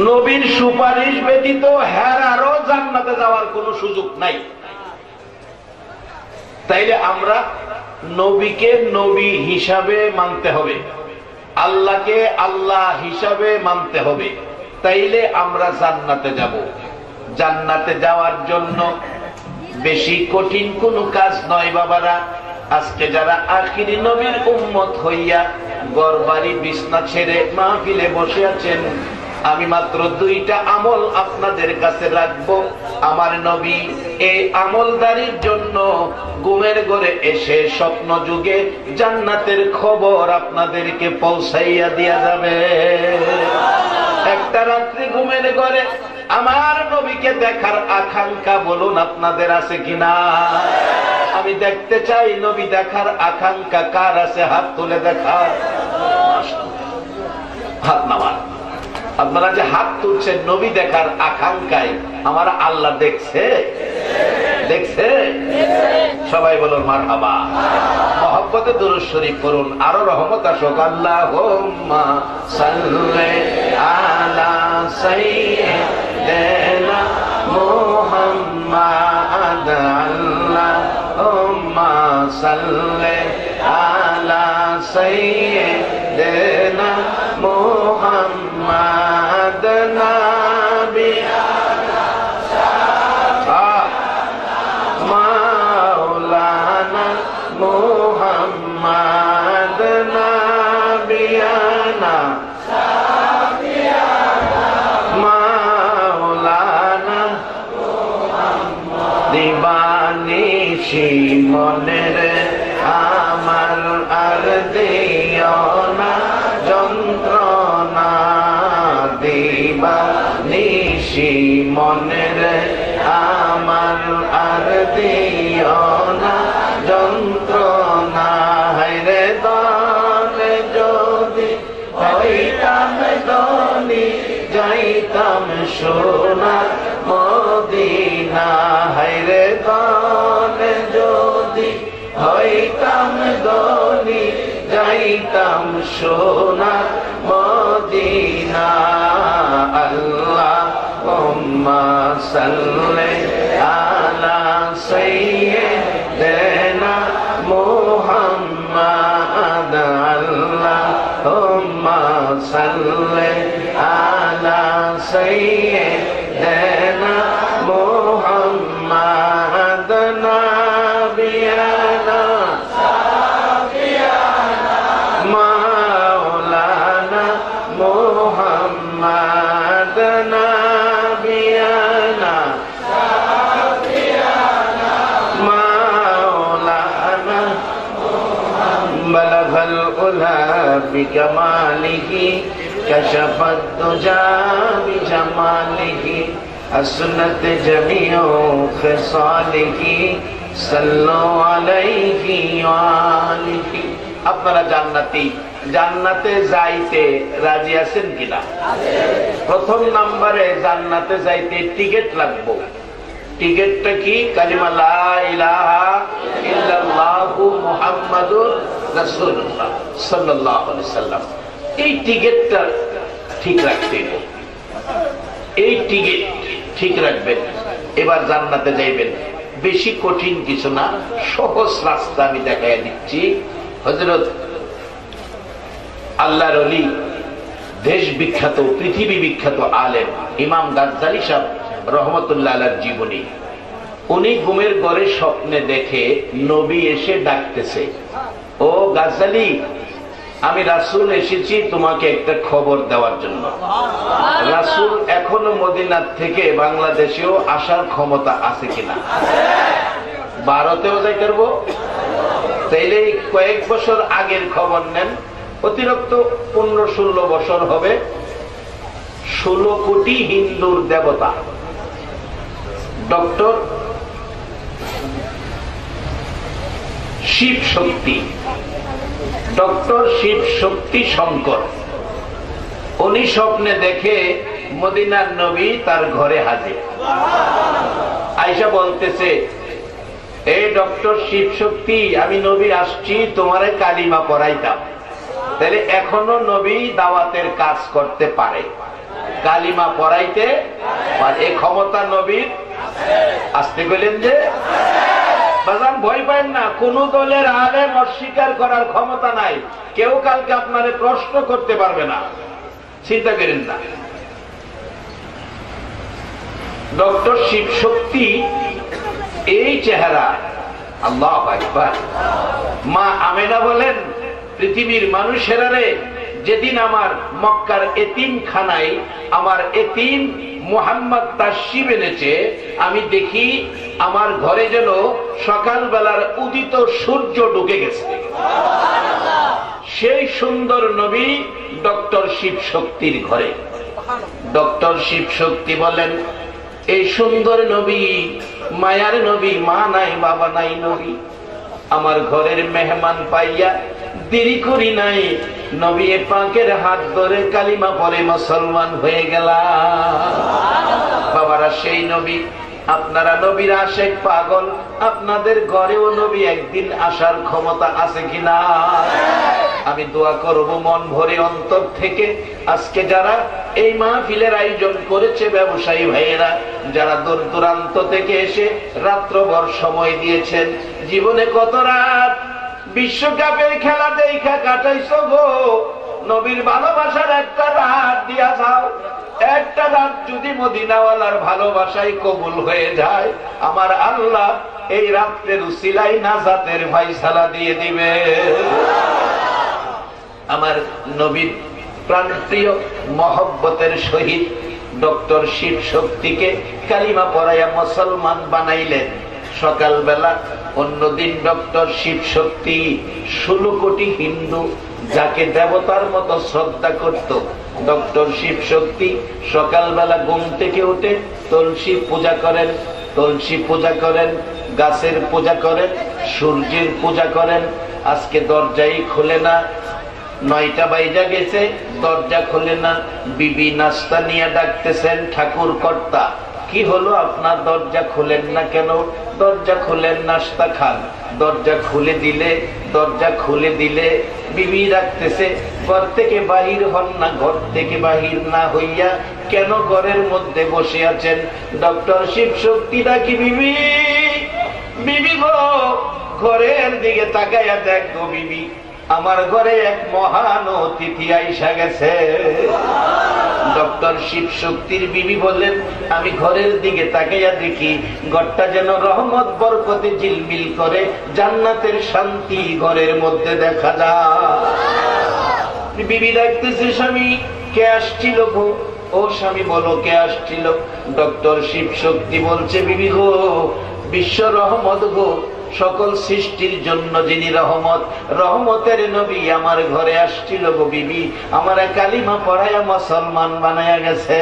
নবীর সুপারিশ ব্যতীত হেরারও জান্নাতে যাওয়ার কোনো সুযোগ নাই। তাইলে আমরা নবীকে নবী হিসাবে মানতে হবে, আল্লাহকে আল্লাহ হিসাবে মানতে হবে, তাইলে আমরা জান্নাতে যাব। জান্নাতে যাওয়ার জন্য বেশি কঠিন কোনো কাজ নয় বাবারা। আজকে যারা আখিরি নবীর উম্মত হইয়া ঘরবাড়ি বিছনা ছেড়ে মাহফিলে বসে আছেন, আমি মাত্র দুইটা আমল আপনাদের কাছে রাখবো। আমার নবী এই আমলদারির জন্য ঘুমের ঘরে এসে স্বপ্ন যুগে জান্নাতের খবর আপনাদেরকে পৌঁছাইয়া দিয়া যাবে। একটা রাত্রি ঘুমের ঘরে আমার নবীকে দেখার আকাঙ্ক্ষা বলুন আপনাদের আছে কিনা? আমি দেখতে চাই নবী দেখার আকাঙ্ক্ষা কার আছে? হাত তুলে দেখার, হাত নামান। আপনারা যে হাত তুলছেন নবী দেখার আকাঙ্ক্ষায়, আমার আল্লাহ দেখছে, দেখছে। সবাই বলুন মারহাবা। মহব্বতে দুরূদ শরীফ করুন, আরো রহমত আসুক। আল্লাহুম্মা সাল্লি আলা সাইয়্যিদিনা মুহাম্মাদ, আল্লাহুম্মা সাল্লি আলা সাইয়্যিদিনা মুহাম্মাদ নাবিয়ানা মাওলানা মুহাম্মাদ নাবিয়ানা মাওলানা দিবানিশি মনের আমার আর দিও না যন্ত্রণা, দিবানিশি মনের আমার আর দিও না যন্ত্রণা। হায়রে দলে যদি হইতাম ধনী, যাইতাম সোনার মদিনা। হায়রে দলে যদি হইতাম ধনী, যাইতাম সোনার মদিনা। আল্লাহুম্মা সাল্লি আলা সাইয়্যিদিনা মুহাম্মাদ, আল্লাহুম্মা সাল্লি আলা সাইয়্যিদিনা মুহাম্মাদ নাবিয়ানা মাওলানা মুহাম্মাদ নাবিয়ানা মাওলানা বালাগাল উলা বিকামালিহি কাশাফাত দুজা বিজামালিহি আসনাত জামিউ খিসালিহি সাল্লু আলাইহি ওয়া আলিহি। আপনারা জান্নাতি, জান্নাতে যাইতে রাজি আছেন কিনা? প্রথম নম্বরে জান্নাতে যাইতে টিকিট লাগবে। টিকিটটা কি? কালিমা লা ইলাহা ইল্লাল্লাহু মুহাম্মাদুর রাসূলুল্লাহ সাল্লাল্লাহু আলাইহি ওয়াসাল্লাম। এই টিকিটটা ঠিক রাখতে হবে, এই টিকিট ঠিক রাখবেন, এবার জান্নাতে যাইবেন। বেশি কঠিন কিছু না, সহজ রাস্তা আমি দেখাইয়া দিচ্ছি। হযরত আল্লাহর ওলি, দেশ বিখ্যাত পৃথিবী বিখ্যাত আলেম ইমাম গাজ্জালী সাহেব রহমতুল্লাহ আলাইহির জীবনী। উনি ঘুমের ঘরে স্বপ্নে দেখে নবী এসে ডাকতেছে, ও গাজ্জালী, আমি রাসূল এসেছি তোমাকে একটা খবর দেওয়ার জন্য। রাসূল এখনো মদিনার থেকে বাংলাদেশেও আসার ক্ষমতা আছে কিনা? ভারতেও যাইতে পারবো। তাইলে কয়েক বছর আগের খবর নেন, অতিরিক্ত 15-16 বছর হবে। 16 কোটি হিন্দুর দেবতা ডক্টর শিব শক্তি, ডক্টর শিব শক্তি শঙ্কর, উনি স্বপ্নে দেখে মদিনার নবী তার ঘরে হাজির। আয়েশা বলতেছে, এই ডক্টর শিব শক্তি, আমি নবী আসছি তোমারে কালিমা পড়াইতাম। তাহলে এখনো নবী দাওয়াতের কাজ করতে পারে, কালিমা পড়াইতে পারে। এই ক্ষমতা নবীর আসতে বললেন যে বাজান ভয় পায় না, কোন দলের আলেম অস্বীকার করার ক্ষমতা নাই। কেউ কালকে আপনারে প্রশ্ন করতে পারবে না, চিন্তা করেন না। ডক্টর শিব শক্তি এই চেহারা, আল্লাহু আকবার। মা আমেনা বলেন, পৃথিবীর মানুষেরা রে, যেদিন আমার মক্কার এতিমখানায় আমার এতিম মুহাম্মদ তাশরিফ এনেছে, আমি দেখি আমার ঘরে যেন সকালবেলার উদিত সূর্য ঢুকে গেছে। সেই সুন্দর নবী ডক্টর শিব শক্তির ঘরে। ডক্টর শিব শক্তি বলেন, এই সুন্দর নবী, মায়ার নবী, মা নাই বাবা নাই নবী, আমার ঘরের মেহমান পাইয়া দেরি করি নাই, নবী পাকের হাত ধরে কালিমা পড়ে মুসলমান হয়ে গেলাম। বাবারা, সেই নবী, আপনারা নবীর আশেক পাগল, আপনাদের ঘরেও নবী একদিন আসার ক্ষমতা আছে কিনা? আমি দোয়া করব মন ভরে অন্তর থেকে, আজকে যারা এই মাহফিলের আয়োজন করেছে, ব্যবসায়ী ভাইয়েরা যারা দূর দূরান্ত থেকে এসে রাত্রভর সময় দিয়েছেন, জীবনে কত রাত বিশ্বকাপের খেলা দেখা কাটাইছো গো, নবীর ভালোবাসার একটা রাত দিয়া যাও। একটা রাত যদি মদিনাওয়ালার ভালোবাসায় কবুল হয়ে যায়, আমার আল্লাহ এই রাত্রের উসিলাই নাজাতের ফায়সালা দিয়ে দিবে। আমার নবীর প্রাণপ্রিয় মহব্বতের সহিত ডক্টর শিব শক্তিকে কালিমা পড়াইয়া মুসলমান বানাইলেন। সকালবেলা অন্যদিন ডক্টর শিব শক্তি 16 কোটি হিন্দু যাকে দেবতার মতো শ্রদ্ধা করত, ডক্টর শিব শক্তি সকালবেলা ঘুম থেকে উঠে তুলসী পূজা করেন, তুলসী পূজা করেন, গাছের পূজা করেন, সূর্যের পূজা করেন। আজকে দরজাই খোলে না, 9টা বাইজা গেছে, দরজা খোলে না। বিবি নাস্তা নিয়ে ডাকতেছেন, ঠাকুর কর্তা কি হলো আপনার দরজা খুলেন না কেন? দরজা খুলেন, নাস্তা খান। দরজা খুলে দিলে বিবি রাখতেছে, ঘর থেকে বাহির হন না, ঘর থেকে বাহির না হইয়া কেন ঘরের মধ্যে বসে আছেন? ডক্টর শিব শক্তি ডাকি, বিবি, বিবি গো, ঘরের দিকে তাকাইয়া দেখ গো বিবি, আমার ঘরে এক মহান অতিথি আইসা গেছে। ডক্টর শিব শক্তির বিবি বললেন, আমি ঘরের দিকে তাকাইয়া দেখি ঘরটা যেন রহমত বরকতে ঝিলমিল করে, জান্নাতের শান্তি ঘরের মধ্যে দেখা যায়। বিবি ডাকতেছে, স্বামী কে আসছিল গো? ও স্বামী বলো কে আসছিল? ডক্টর শিব শক্তি বলছে, বিবি গো, বিশ্ব রহমত গো, সকল সৃষ্টির জন্য যিনি রহমত, রহমতের নবী আমার ঘরে আসছিল গো বিবি, আমার কালিমা পড়াইয়া মুসলমান বানায়া গেছে।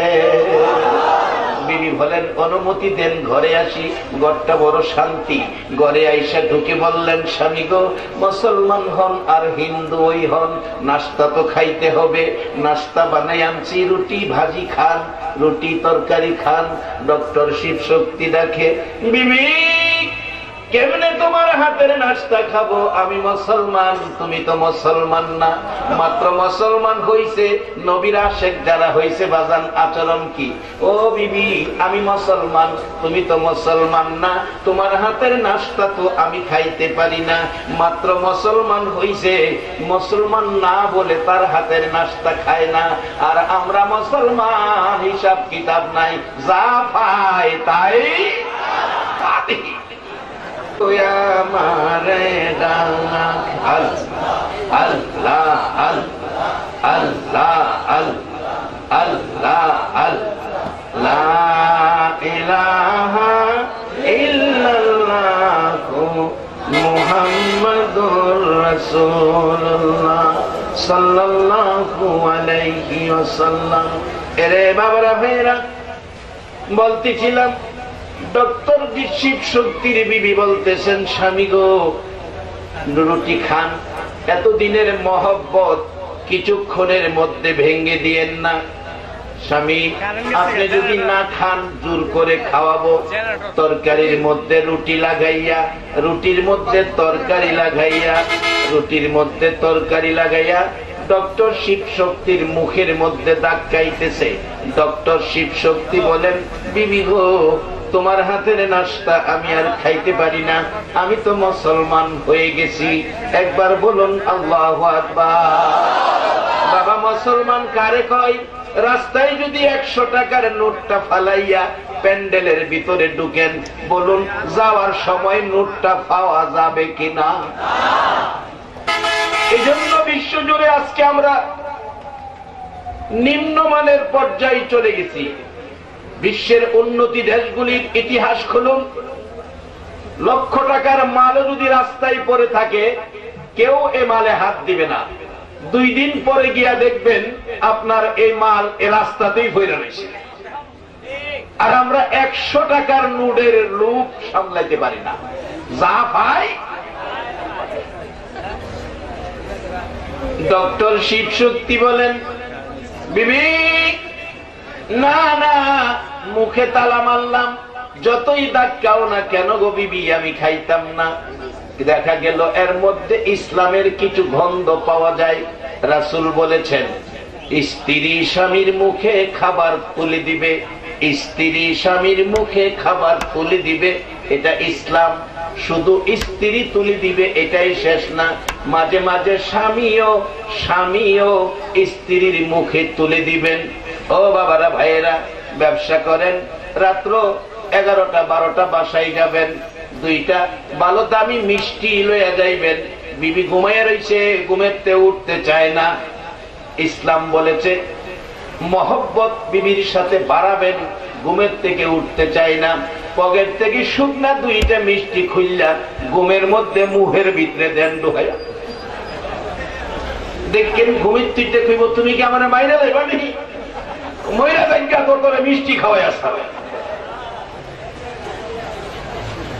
বিবি বলেন, অনুমতি দেন ঘরে আসি, ঘরটা বড় শান্তি। ঘরে আইসা ঢুকে বললেন, স্বামী গো, মুসলমান হন আর হিন্দু ওই হন, নাস্তা তো খাইতে হবে, নাস্তা বানাই আনছি, রুটি ভাজি খান, রুটি তরকারি খান। ডক্টর শিব শক্তি ডাকে, বিবি কেমনে তোমার হাতের নাস্তা খাবো? আমি মুসলমান, তুমি তো মুসলমান না। মাত্র মুসলমান হইছে, নবীর আশেক যারা হইছে, বাজান আচরণ কি? ও বিবি, আমি মুসলমান, তুমি তো মুসলমান না, তোমার হাতের নাস্তা তো আমি খাইতে পারি না। মাত্র মুসলমান হইছে, মুসলমান না বলে তার হাতের নাস্তা খায় না। আর আমরা মুসলমান, হিসাব কিতাব নাই, যা পাই তাই পাই। মারে ডাক আল্লাহ আল্লাহ আল্লাহ আল্লাহ আল্লাহ ইলাহা ইল্লাল্লাহু মুহাম্মাদুর রাসূলুল্লাহ সাল্লাল্লাহু আলাইহি ওয়াসাল্লাম। এরে বাবারা ভাইরা, বলতেছিলাম ডক্টর শিব শক্তির বিবি বলতেছেন, স্বামী গো, রুটি খান, এতদিনের মহব্বত কিছুক্ষণের মধ্যে ভেঙে দিয়েন না। স্বামী, আপনি যদি না খান জোর করে খাওয়াবো। তরকারির মধ্যে রুটি লাগাইয়া, রুটির মধ্যে তরকারি লাগাইয়া, রুটির মধ্যে তরকারি লাগাইয়া ডক্টর শিব শক্তির মুখের মধ্যে ধাক্কাইতেছে। ডক্টর শিব শক্তি বলেন, বিবি গো, তোমার হাতের নাস্তা আমি আর খাইতে পারি না, আমি তো মুসলমান হয়ে গেছি, একবার বলুন আল্লাহু আকবার। বাবা, মুসলমান কারে কয়? রাস্তায় যদি 100 টাকার নোটটা ফালাইয়া প্যান্ডেলের ভিতরে ঢুকেন, বলুন যাওয়ার সময় নোটটা পাওয়া যাবে কিনা? এই জন্য বিশ্বজুড়ে আজকে আমরা নিম্নমানের পর্যায়ে চলে গেছি। বিশ্বের উন্নতি দেশগুলির ইতিহাস খুলুন, লক্ষ টাকার মালও যদি রাস্তায় পড়ে থাকে, কেউ এ মালে হাত দিবে না। 2 দিন পরে গিয়া দেখবেন আপনার এই মাল এ রাস্তাতেই পড়ে রয়েছে। আর আমরা 100 টাকার নোটের রূপ সামলাইতে পারি না, যা পাই। ডক্টর শিব শক্তি বলেন, বিবি না না, মুখে তালা মারলাম, যতই ধাক্কাও না কেন গো বিবি, আমি খাইতাম না। দেখা গেল এর মধ্যে ইসলামের কিছু গন্ধ পাওয়া যায়। রাসূল বলেছেন, স্ত্রী স্বামীর মুখে খাবার তুলে দিবে, স্ত্রী স্বামীর মুখে খাবার তুলে দিবে, এটা ইসলাম। শুধু স্ত্রী তুলে দিবে এটাই শেষ না, মাঝে মাঝে স্বামীও স্ত্রীর মুখে তুলে দিবেন। ও বাবারা, ভাইয়েরা, ব্যবসা করেন, রাত্র 11টা 12টা বাসায় যাবেন, 2টা ভালো দামি মিষ্টি লইয়া যাইবেন। বিবি ঘুমাইয়া রইছে, ঘুমেতে উঠতে চায় না। ইসলাম বলেছে মহব্বত বিবির সাথে বাড়াবেন, ঘুমের থেকে উঠতে চায় না। পকেট থেকে শুকনা 2টা মিষ্টি খুললা ঘুমের মধ্যে মুহের ভিতরে দেন ঢুকাইয়া। দেখেন ঘুমের তুইতে কইব, তুমি কি আমার মাইরা যাইবা নাকি? মইরা যাইকা করে মিষ্টি খাওয়াই আসতে।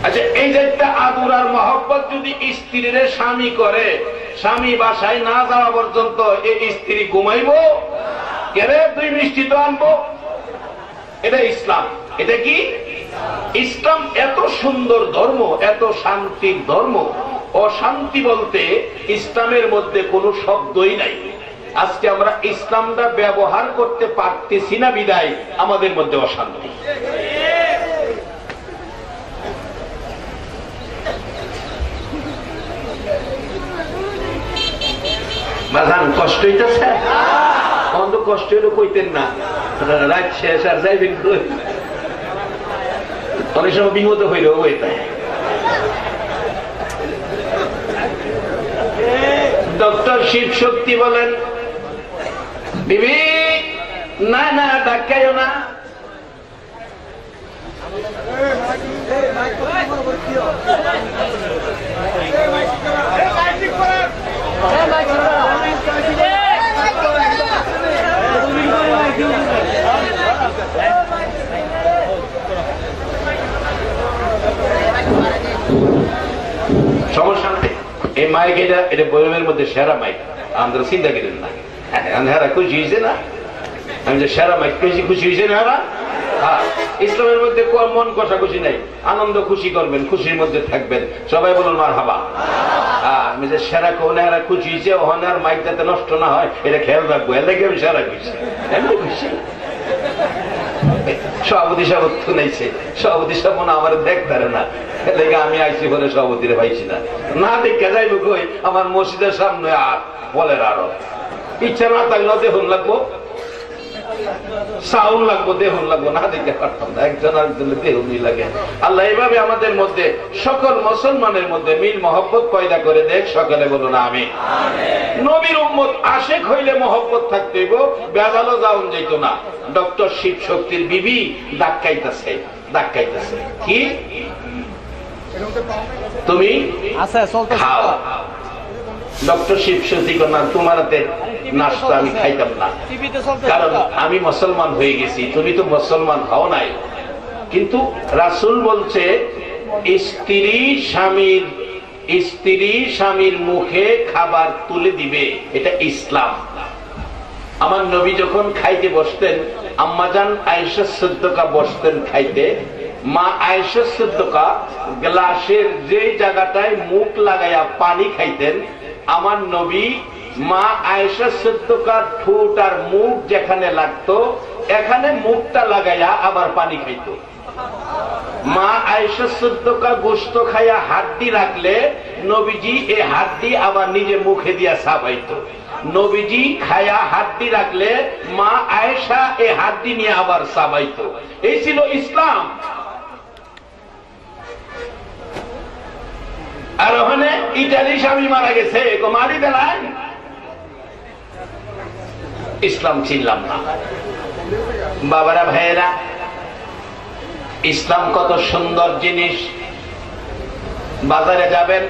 আচ্ছা, এই যে একটা আদর আর মহব্বত যদি স্ত্রীর স্বামী করে, স্বামী বাসায় না যাওয়া পর্যন্ত এই স্ত্রী ঘুমাইব কেরে? 2 মিষ্টি তো আনবো। এটা ইসলাম। এটা কি ইসলাম? এত সুন্দর ধর্ম, এত শান্তির ধর্ম। অশান্তি বলতে ইসলামের মধ্যে কোনো শব্দই নাই। আজকে আমরা ইসলামটা ব্যবহার করতে পারতেছি না বিদায় আমাদের মধ্যে অশান্তি। বাজান কষ্ট হইতেছে, অন্ত কষ্ট হইলে কইতেন না, রাত শেষ আর যাইবেন। অনেক সময় বিপদ হইল ওইটা। ডক্টর শিব শক্তি বলেন, বিবি না না, ধাক্কাইও না। সমস্যা নেই, এই মাইক এটা বইয়ের মধ্যে সেরা মাইক, আমাদের চিন্তা করেন না। হ্যাঁ, খুশি হয়েছে না? আমি যে সেরা মাইক পেয়েছি, খুশি হয়েছে না? হ্যাঁ, ইসলামের মধ্যে মন কষাকষি নাই, আনন্দ খুশি করবেন, খুশির মধ্যে থাকবেন। সবাই বলুন মারহাবা। আমি যে সেরা কোন এরা খুশি হয়েছে, ওখানে আর মাইক যাতে নষ্ট না হয় এটা খেয়াল রাখবো। এর লাগে আমি সেরা খুশি, এমনি খুশি। সভাপতি সাহেব নাইছে, সভাপতি সাহেব মনে আমার দেখতারে না, লেগে আমি আইসি বলে সভাপতিরে পাইছি না। না দেখে যাইব কই, আমার মসজিদের সামনে আর বলের আরো ইচ্ছা না থাকলেও দেখুন লাগবো, সাউন্ড লাগবো, দেখুন লাগবো, না দেখতে পারতাম না। একজন আরেকজনের দেহুনি লাগে। আল্লাহ এইভাবে আমাদের মধ্যে সকল মুসলমানের মধ্যে মিল মহব্বত পয়দা করে দেখ। সকলে বলুন আমিন। নবীর উম্মত আশেক হইলে মহব্বত থাকতে হইব, বেজালো যাওন যাইতো না। ডক্টর শিব শক্তির বিবি ধাক্কাইতেছে কি তুমি খাও। ডক্টর শিব শক্তি না, তোমার হাতে নাস্তা আমি খাইতাম না, কারণ আমি মুসলমান হয়ে গেছি, তুমি তো মুসলমান হও নাই। কিন্তু রাসূল বলছে স্ত্রী স্বামীর মুখে খাবার তুলে দিবে, এটা ইসলাম। আমার নবী যখন খাইতে বসতেন, আম্মাজান আয়েশা সিদ্দিকা বসতেন খাইতে, মা আয়েশা সিদ্দিকা গ্লাসের যে জায়গাটায় মুখ লাগাইয়া পানি খাইতেন, আমার নবী মা আয়েশা সিদ্দিকার ঠোঁট আর মুখ যেখানে লাগতো এখানে মুখটা লাগাইয়া আবার পানি খাইতো। মা আয়েশা সিদ্দিকা গোশত খাইয়া হাড্ডি রাখলে নবীজি এই হাড্ডি আবার নিজে মুখে দিয়া চাবাইতো। নবীজি খায়া হাড্ডি রাখলে মা আয়েশা এই হাড্ডি নিয়ে আবার চাবাইতো। এই ছিল ইসলাম। আর ওখানে ইটালি স্বামী মারা গেছে মারি দেন, ইসলাম চিনলাম না। বাবারা ভাইয়েরা, ইসলাম কত সুন্দর জিনিস। বাজারে যাবেন,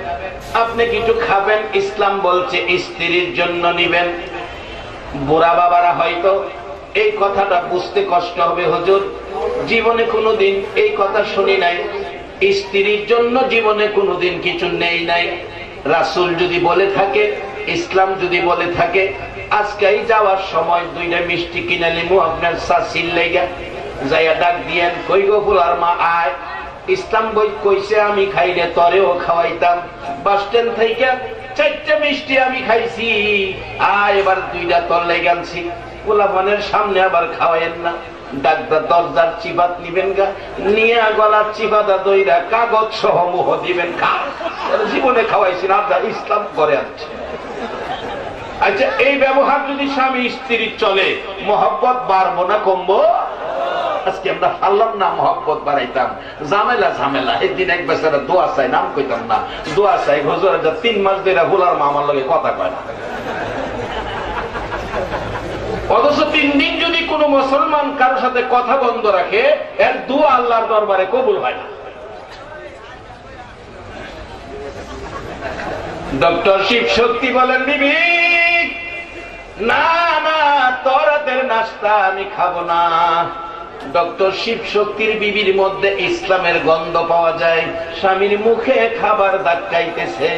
আপনি কিছু খাবেন, ইসলাম বলছে স্ত্রীর জন্য নিবেন। বুড়া বাবারা হয়তো এই কথাটা বুঝতে কষ্ট হবে, হুজুর জীবনে কোনোদিন এই কথা শুনি নাই, স্ত্রীর জন্য জীবনে কোনোদিন কিছু নেই নাই। রাসূল যদি বলে থাকে, ইসলাম যদি বলে থাকে, আজকেই যাওয়ার সময় 2টা মিষ্টি কিনে নিমু আপনার শাশির লাইগা, যাইয়া ডাক দিয়েন, কই গো ফুলার মা আয়, ইসলাম বই কইছে আমি খাইলে তরেও খাওয়াইতাম। বাস স্ট্যান্ড থেকে 4টা মিষ্টি আমি খাইছি, আয় এবার 2টা তোর লাইগা আনছি। পোলাপানের সামনে আবার খাওয়াইেন না। ডাক্তার দরজার চিবাত নিবেন গা, নিয়ে গলার চিবাতা দইরা কাগজ সহ মুহ দিবেন, জীবনে খাওয়াইছেন, আপনার ইসলাম করে আনছে। আচ্ছা, এই ব্যবহার যদি স্বামী স্ত্রীর চলে, মহব্বত বাড়বো না কমবো? আজকে আমরা পারলাম না মহব্বত বাড়াইতাম, ঝামেলা ঝামেলা। একদিন এক বেচারা দোয়া চাই, নাম কইতাম না, দোয়া চাই হুজুর 3 মাস ধরে ভোলার মা আমার লগে কথা কয় না। অথচ 3 দিন যদি কোন মুসলমান কারোর সাথে কথা বন্ধ রাখে, এর দোয়া আল্লাহর দরবারে কবুল হয় না। ডক্টর শিব শক্তি বলেন, বিবি না না, তোর হাতের নাস্তা আমি খাবো না। ডক্টর শিব শক্তির বিবির মধ্যে ইসলামের গন্ধ পাওয়া যায়। স্বামীর মুখে খাবার ধাক্কাইতেছে,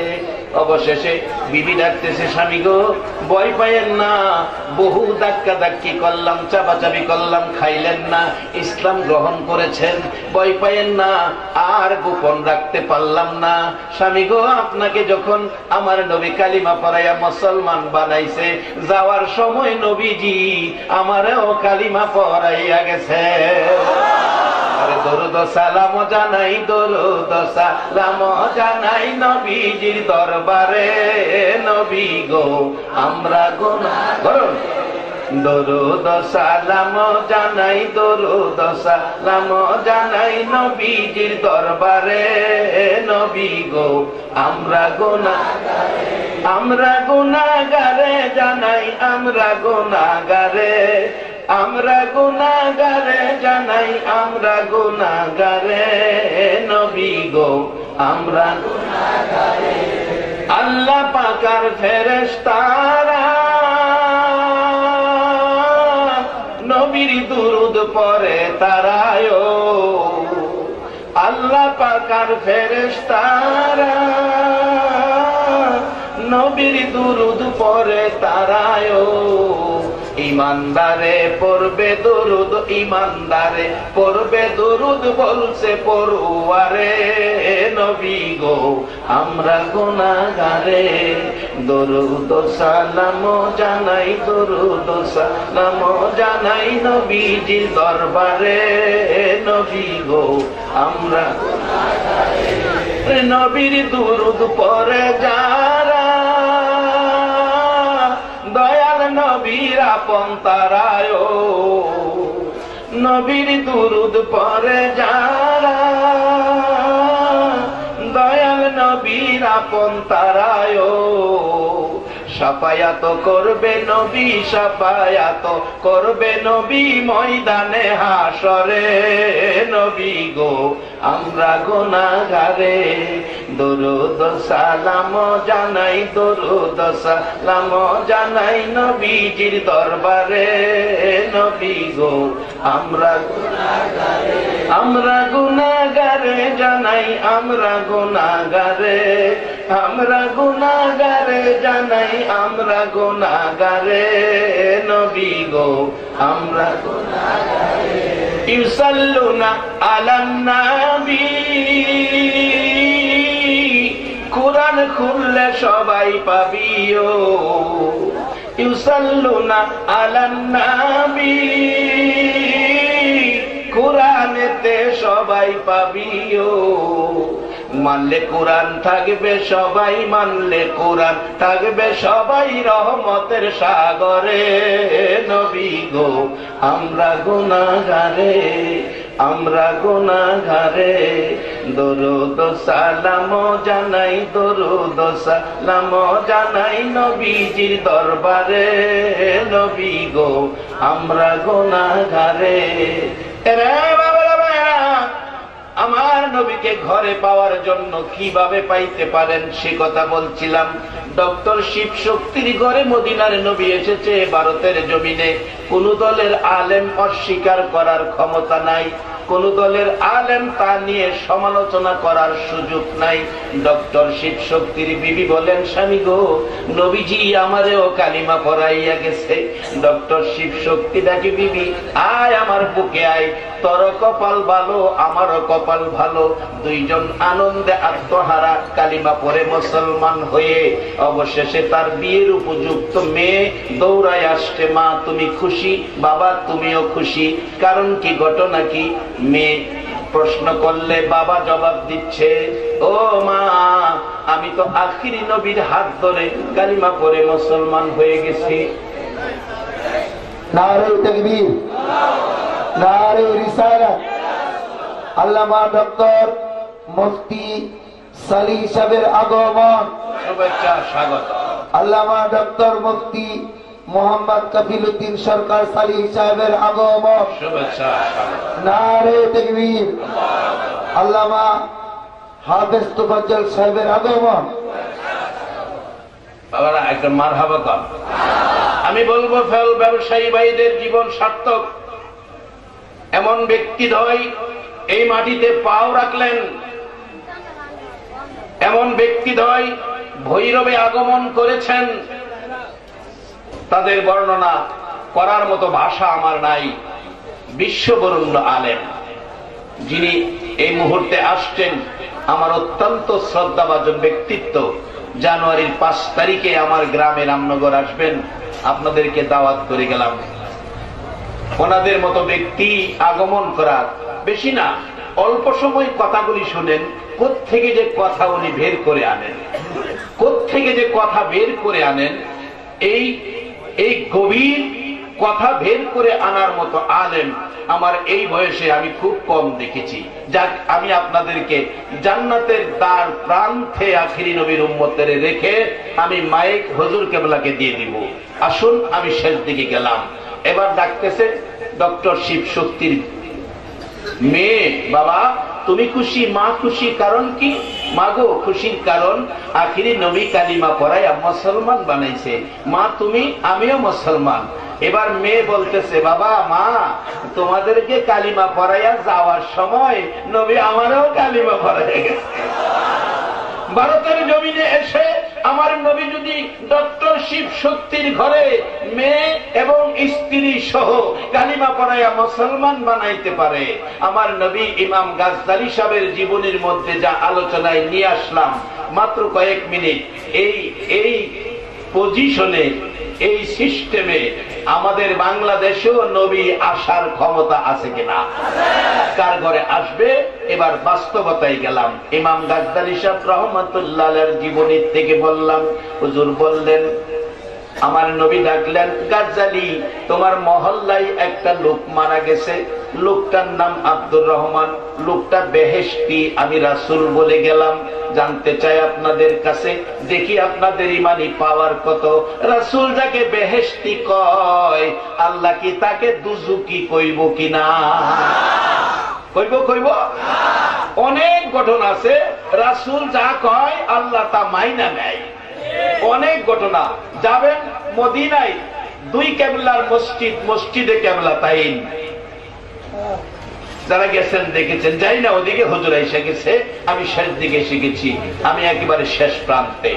অবশেষে বিবি ডাকতেছে, স্বামী গো ভয় পাইয়েন না, বহু ধাক্কা ধাক্কি করলাম, চাপাচাপি করলাম, খাইলেন না, ইসলাম গ্রহণ করেছেন, ভয় পাইয়েন না, আর গোপন রাখতে পারলাম না। স্বামী গো, আপনাকে যখন আমার নবী কালিমা পড়াইয়া মুসলমান বানাইছে, যাওয়ার সময় নবীজি আমারও কালিমা পড়াইয়া গেছে। আরে দরুদ সালাম জানাই, দরুদ সালাম জানাই নবীজির দরবারে, নবী গো আমরা গুনাহগার। দরুদ সালাম জানাই, দরুদ সালাম জানাই নবীজির দরবারে, নবী গো আমরা গুনাহগারে, আমরা গুনাহগারে জানাই, আমরা গুনাহগারে, আমরা গুনাহগারে জানাই, আমরা গুনাহগারে, নবী গো আমরা গুনাহগারে। আল্লাহ পাকের ফেরেশতারা নবীর দুরূদ পড়ে তারায়, আল্লাহ পাকের ফেরেশতারা নবীর দুরূদ পড়ে তারায়। ইমানদারে পড়বে দরুদ, ইমানদারে পড়বে দরুদ, বলছে পড়ুয়ারে, নবী গো আমরা গুনাহগারে। দরুদ সালাম জানাই, দরুদ সালাম জানাই নবীজির দরবারে, নবী গো আমরা গুনাহগারে। নবীর দুরূদ পড়ে যারা, দয়াল নবীর আপন তারায়, নবীর দুরূদ পড়ে যারা, দয়াল নবীর আপন তারায়। সাফায়াত করবে নবী, সাফায়াত করবে নবী ময়দানে হাসরে, নবী গো আমরা গুনাহগারে। দরুদ সালাম জানাই, দরুদ সালাম জানাই নবীজির দরবারে, নবী গো আমরা গুনাহগারে, আমরা গুনাহগারে জানাই, আমরা গুনাহগারে, আমরা গুনাহগারে জানাই, আমরা গুনাহগারে, নবী গো আমরা গুনাহগারে। ইউসাল্লুনা আলান নবী, কুরআন খুললে সবাই পাবিও ইউসাল্লুনা আলান নবী কোরআনেতে সবাই পাবিও মানলে কোরআন থাকবে সবাই মানলে কোরআন থাকবে সবাই রহমতের সাগরে নবী গো আমরা গুনাহগারে আমরা গুনাহগারে দরুদ সালাম জানাই দরুদ সালাম জানাই নবীজির দরবারে নবী গো আমরা গুনাহগারে রে বাবা আমার নবীকে ঘরে পাওয়ার জন্য কিভাবে পাইতে পারেন সে কথা বলছিলাম। ডক্টর শিব শক্তির ঘরে মদিনার নবী এসেছে ভারতের জমিনে। কোন দলের আলেম অস্বীকার করার ক্ষমতা নাই, কোন দলের আলেম তা নিয়ে সমালোচনা করার সুযোগ নাই। ডক্টর শিব শক্তির বিবি বলেন, স্বামী গো নবীজি আমারেও কালিমা পড়াইয়া গেছে। ডক্টর শিব শক্তি ডাকে, বিবি আয় আমার বুকে আয়, তোর কপাল ভালো আমারও কপাল ভালো। দুইজন আনন্দে আত্মহারা কালিমা পড়ে মুসলমান হয়ে অবশেষে তার বিয়ের উপযুক্ত মেয়ে দৌড়ায় আসছে। মা তুমি খুশি? বাবা তুমিও খুশি? কারণ কি, ঘটনা কি? মেয়ে প্রশ্ন করলে বাবা জবাব দিচ্ছে, ও মা আমি তো আখিরি নবীর হাত ধরে কালিমা পড়ে মুসলমান হয়ে গেছি। নারে তাকবীর, নারে রিসালাত। আল্লামা ডক্টর মুফতি সালিহ সাহেবের আগমন, শুভেচ্ছা স্বাগত। আল্লামা ডক্টর মুফতি মোহাম্মদ কফিল উদ্দিন সরকার সালিহ সাহেবের আগমন, শুভেচ্ছা স্বাগত। নারে তাকবীর। আল্লামা হাফেজ তোফাজ্জল সাহেবের আগমন। বাবারা একটা মারহাবা কর। আমি বলবো ফল ব্যবসায়ী ভাইদের জীবন সার্থক। এমন ব্যক্তিদ্বয় এই মাটিতে পাও রাখলেন, এমন ব্যক্তিদ্বয় ভৈরবে আগমন করেছেন, তাদের বর্ণনা করার মতো ভাষা আমার নাই। বিশ্ববরণ্য আলেম যিনি এই মুহূর্তে আসছেন, আমার অত্যন্ত শ্রদ্ধাভাজন ব্যক্তিত্ব। জানুয়ারির 5 তারিখে আমার গ্রামে রামনগর আসবেন, আপনাদেরকে দাওয়াত করে গেলাম। ওনাদের মতো ব্যক্তি আগমন করার বেশি না, অল্প সময় কথাগুলি শুনেন, কোত্থেকে যে কথা উনি বের করে আনেন, কোত্থেকে যে কথা বের করে আনেন, এই গভীর কথা বের করে আনার মতো আলেম আমার এই বয়সে আমি খুব কম দেখেছি। যাক, আমি আপনাদেরকে জান্নাতের দ্বার প্রান্তে আখিরি নবীর উম্মতের রেখে আমি মাইক হুজুর কেবলাকে দিয়ে দিব। আসুন, আমি শেষ দিকে গেলাম। এবার ডাকতেছে ডক্টর শিব শক্তির মেয়ে, বাবা তুমি খুশি? মা খুশি। কারণ কি? মাগো খুশির কারণ আখিরি নবী কালিমা পড়াইয়া মুসলমান বানাইছে। মা তুমি? আমিও মুসলমান। এবার মেয়ে বলতেছে, বাবা মা তোমাদেরকে কালিমা পড়াইয়া যাওয়ার সময় নবী আমারও কালিমা পড়াইয়া গেছে। ভারতের জমিনে এসে আমার নবী যদি ডক্টর শিব শক্তির ঘরে মেয়ে এবং স্ত্রী সহ কালিমা পড়াইয়া মুসলমান বানাইতে পারে, আমার নবী ইমাম গাজ্জালি সাহেবের জীবনের মধ্যে যা আলোচনায় নিয়ে আসলাম মাত্র কয়েক মিনিট, এই পজিশনে, এই সিস্টেমে আমাদের বাংলাদেশেও নবী আসার ক্ষমতা আছে কিনা? কার ঘরে আসবে? এবার বাস্তবতায় গেলাম। ইমাম গাজ্জালি সাহেব রহমাতুল্লাহ আলাইহির জীবনী থেকে বললাম। হুজুর বললেন, আমার নবী ডাকলেন, গাজ্জালি তোমার মহল্লায় একটা লোক মারা গেছে, লোকটার নাম আব্দুর রহমান, লোকটা বেহেশতি, আমি রাসূল বলে গেলাম, জানতে চাই আপনাদের কাছে, দেখি আপনাদের ইমানি পাওয়ার কত। রাসূল যাকে বেহেশতি কয়, আল্লাহ কি তাকে দুজুকি কইব কিনা? কইব? অনেক ঘটনা আছে, রাসূল যা কয় আল্লাহ তা মাইনা নেয়। অনেক ঘটনা। যাবেন মদিনায় 2 কেবলার মসজিদ, মসজিদে কেবলাতাইন, যারা গেছেন দেখেছেন। যাই না ওদিকে হুজুর এসে গেছে, আমি শেষ দিকে এসে গেছি, আমি একেবারে শেষ প্রান্তে।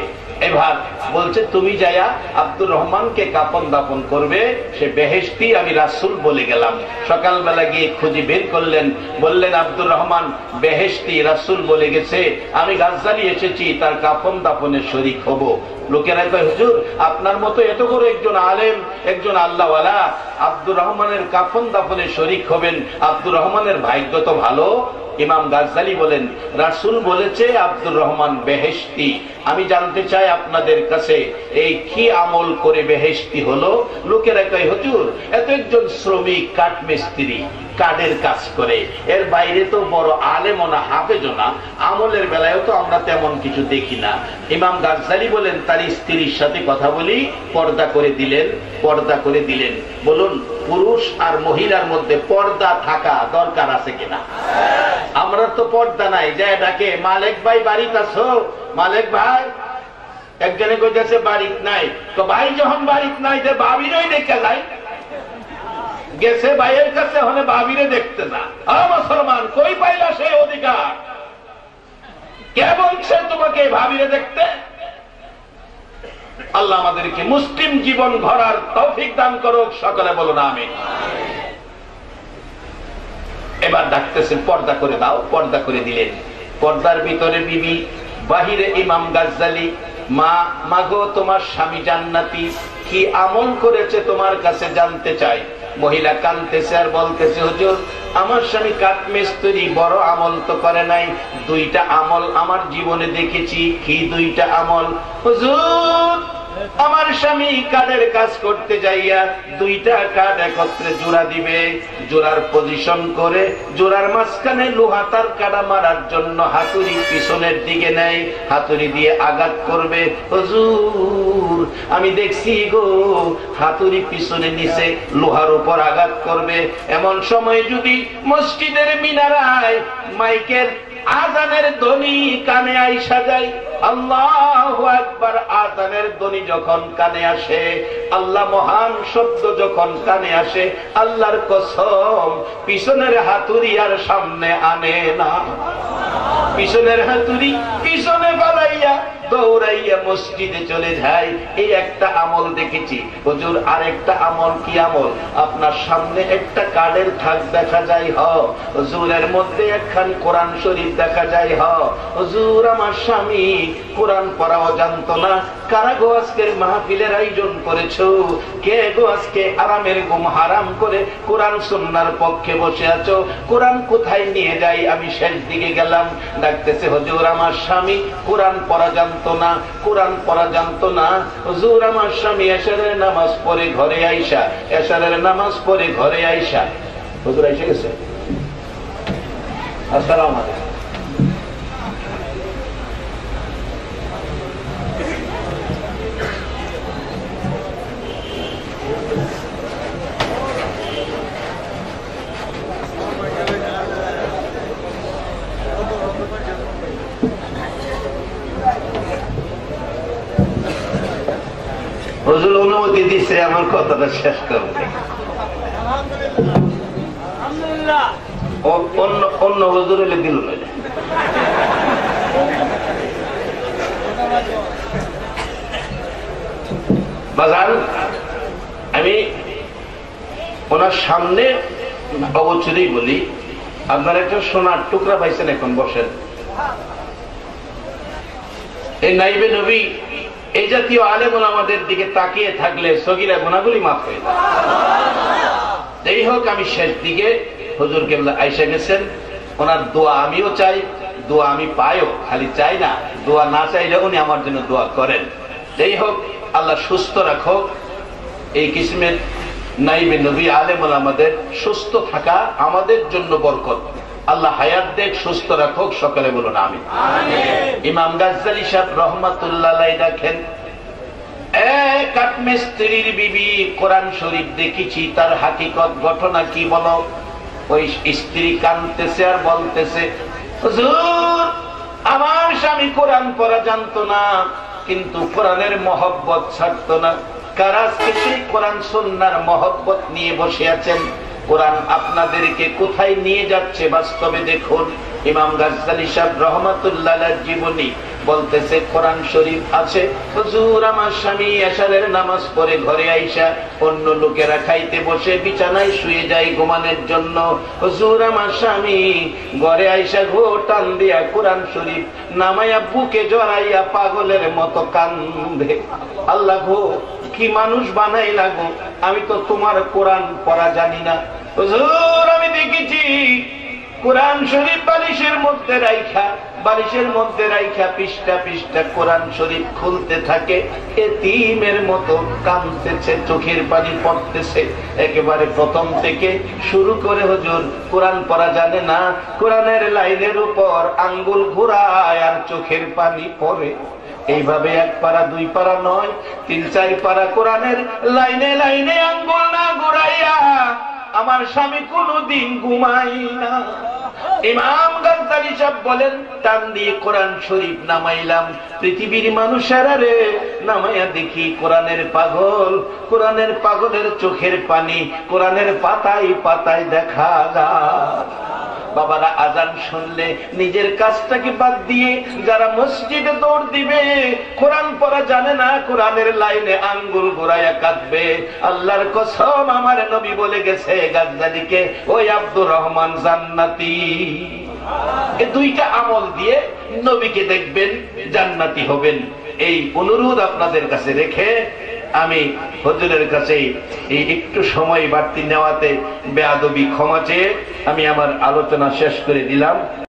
এবার বলছে তুমি যায়া আব্দুর রহমানকে কাফন দাফন করবে, সে বেহেশতি আমি রাসূল বলে গেলাম। সকালবেলা গিয়ে খুঁজে বের করলেন, বললেন আব্দুর রহমান বেহেশতি রাসূল বলে গেছে, আমি গাজ্জালি এসেছি তার কাফন দাফনের শরীক হব। লোকেরা কয় হুজুর আপনার মতো এত বড় একজন আলেম, একজন আল্লাহওয়ালা, আব্দুর রহমানের কাফন দাফনের শরীক হবেন, আব্দুর রহমানের ভাগ্য তো ভালো। ইমাম গাজ্জালি বলেন রাসূল বলেছে আব্দুর রহমান বেহেশতি। আমি জানতে চাই আপনাদের কাছে এই কি আমল করে বেহেশতি হলো? লোকেরা কয় হুজুর এত একজন শ্রমিক কাঠ মিস্ত্রি, কাঠের কাজ করে, এর বাইরে তো বড় আলেমও না হাফেজও না, আমলের বেলায়ও তো আমরা তেমন কিছু দেখি না। ইমাম গাজ্জালি বলেন তার স্ত্রীর সাথে কথা বলি, পর্দা করে দিলেন, পর্দা করে দিলেন। বলুন পুরুষ আর মহিলার মধ্যে পর্দা থাকা দরকার আছে কিনা? আমরা তো পর্দা নাই, যায় ডাকে মালিক ভাই বাড়িতে আছো, মালিক ভাই, একজনে কইতেছে বাড়িতে নাই, তো ভাই যখন বাড়িতে নাই যে ভাবিরই দেখে যায়, গেছে ভাইয়ের কাছে হলে ভাবিরে দেখতে না। মুসলমান কই পাইলা সেই অধিকার? কে বলছে তোমাকে ভাবিরে দেখতে? আল্লাহ আমাদেরকে মুসলিম জীবন গড়ার তৌফিক দান করুক, সকলে বলুন আমিন। এবার ডাকতেছেন পর্দা করে দাও, পর্দা করে দিলেন। পর্দার ভিতরে বিবি, বাহিরে ইমাম গাজ্জালি। মা মাগো তোমার স্বামী জান্নাতি, কি আমল করেছে তোমার কাছে জানতে চাই। মহিলা কাঁদতেছে আর বলতেছে হুজুর আমার স্বামী কাঠ মিস্ত্রি, বড় আমল তো করে নাই, দুইটা আমল আমার জীবনে দেখেছি। কি দুইটা আমল? হুজুর আমার স্বামী কাঠের কাজ করতে যাইয়া দুইটা কাঠ একত্রে জোড়া দিবে, জোড়ার পজিশন করে জোড়ার মাঝখানে লোহা তার কাটা মারার জন্য হাতুড়ি পিছনের দিকে নেয়, হাতুড়ি দিয়ে আঘাত করবে। হুজুর আমি দেখছি গো, হাতুড়ি পিছনে নিচে লোহার উপর আঘাত করবে। এমন সময় যদি মসজিদের মিনারায় মাইকের আজানের ধ্বনি কানে আইসা যায়, আল্লাহু আকবার আযানের ধ্বনি যখন কানে আসে, আল্লাহ মহান শব্দ যখন কানে আসে, আল্লাহর কসম পিছনের হাতুড়ি আর সামনে আনে না। পিছনের হাতুড়ি পিছনে পালাইয়া দৌড়াইয়া মসজিদে চলে যায়। এই একটা আমল দেখেছি। হুজুর আরেকটা আমল কি আমল? আপনার সামনে একটা কার্ডের থাক দেখা যায়, হ হুজুরের মধ্যে একখান কোরআন শরীফ দেখা যায়, হ হুজুর আমার স্বামী কোরআন পড়াও জানতো না। কারা গো আজকের মাহফিলের আয়োজন করেছো? কে গো আজকে আরামের ঘুম হারাম করে কোরআন সুন্নাহর পক্ষে বসে আছো? কোরআন কোথায় নিয়ে যাই? আমি শেষ দিকে গেলাম, ডাকতেছে হুজুর আমার স্বামী কোরআন পড়া জানতো না, কোরআন পড়া জানতো না। হুজুর আমার স্বামী এশারের নামাজ পড়ে ঘরে আইসা, এশারের নামাজ পড়ে ঘরে আইসা, হুজুর এসে গেছে, আসসালামু আলাইকুম। হুজুর অনুমতি দিচ্ছে আমার কথাটা শেষ করবে। অন্য হুজুর হলে দিল না। বাজার আমি ওনার সামনে অবচরেই বলি, আপনার একটা সোনার টুকরা পাইছেন, এখন বসেন। এই নাইবে নবী এই জাতীয় আলেম আমাদের দিকে তাকিয়ে থাকলে সগীরা গুনাহগুলি মাফ হয়ে যায়। যাই হোক আমি শেষ দিকে, হুজুর কেবলা আইসা গেছেন, ওনার দোয়া আমিও চাই, দোয়া আমি পাইও, খালি চাই না, দোয়া না চাইলে উনি আমার জন্য দোয়া করেন। যাই হোক আল্লাহ সুস্থ রাখো। এই কিসমের নাইবে নবী আলেম আমাদের সুস্থ থাকা আমাদের জন্য বরকত। আল্লাহ হায়াত দেখ, সুস্থ রাখুক, সকালে বলুন আমিন। ইমাম গাজ্জালি সাহেব রহমাতুল্লাহ আলাইহি দেখেন, কাঠ মিস্ত্রির বিবি কোরআন শরীফ দেখেছি, তার হাকিকত ঘটনা কি বলো? ওই স্ত্রী কাঁদতেছে আর বলতেছে হুজুর আমার স্বামী কোরআন পড়া জানতো না, কিন্তু কোরআনের মহব্বত ছাড়তো না। কারা সেই কোরআন সুন্নাহর মহব্বত নিয়ে বসে আছেন? কোরআন আপনাদেরকে কোথায় নিয়ে যাচ্ছে বাস্তবে দেখুন। ইমাম গাজ্জালি সাহেব রহমাতুল্লাহ আলাইহির জীবনী বলতেছে কোরআন শরীফ আছে। হুজুর আমার স্বামী এশারের নামাজ পড়ে ঘরে আইসা অন্য লোকেরা খাইতে বসে বিছানায় শুয়ে যায় ঘুমানোর জন্য। হুজুর আমার স্বামী ঘরে আইসা ঘো টান দিয়া কোরআন শরীফ নামাইয়া বুকে জড়াইয়া পাগলের মতো কান্দে। আল্লাহ গো, কি মানুষ বানাইলা গো, আমি তো তোমার কোরআন পড়া জানি না। হুজুর আমি দেখেছি কোরআন শরীফ বালিশের মধ্যে রাইখা পৃষ্ঠা পৃষ্ঠা কোরআন শরীফ খুলতে থাকে, এতিমের মতো কাঁদতেছে, চোখের পানি পড়তেছে। একেবারে প্রথম থেকে শুরু করে হুজুর কোরআন পড়া জানে না, কোরআনের লাইনের উপর আঙ্গুল ঘুরায় আর চোখের পানি পড়ে। এইভাবে 1 পারা 2 পারা নয়, 3-4 পারা কোরআনের লাইনে লাইনে আঙ্গুল না ঘুরাইয়া আমার স্বামী কোনদিন ঘুমাই না। ইমাম গাজ্জালী সাহেব বলেন, টান দিয়ে কোরআন শরীফ নামাইলাম, পৃথিবীর মানুষেরা রে নামাইয়া দেখি কোরআনের পাগলের চোখের পানি কোরআনের পাতায় পাতায় দেখা যায়। বাবারা, আজান শুনলে নিজের কাজটাকে বাদ দিয়ে যারা মসজিদে দৌড় দিবে, কোরআন পড়া জানে না, কোরআনের লাইনে আঙ্গুল ঘোরাইয়া কাঁদবে। আল্লাহর কসম, আমার নবী বলে গেছে গাজ্জালীকে, ওই আব্দুর রহমান জান্নাতি। এই 2টা আমল দিয়ে নবীকে দেখবেন, জান্নাতি হবেন। এই অনুরোধ আপনাদের কাছে রেখে আমি হুজুরের কাছে এই একটু সময় বাড়তি নেওয়াতে বেয়াদবি ক্ষমা চেয়ে আমি আমার আলোচনা শেষ করে দিলাম।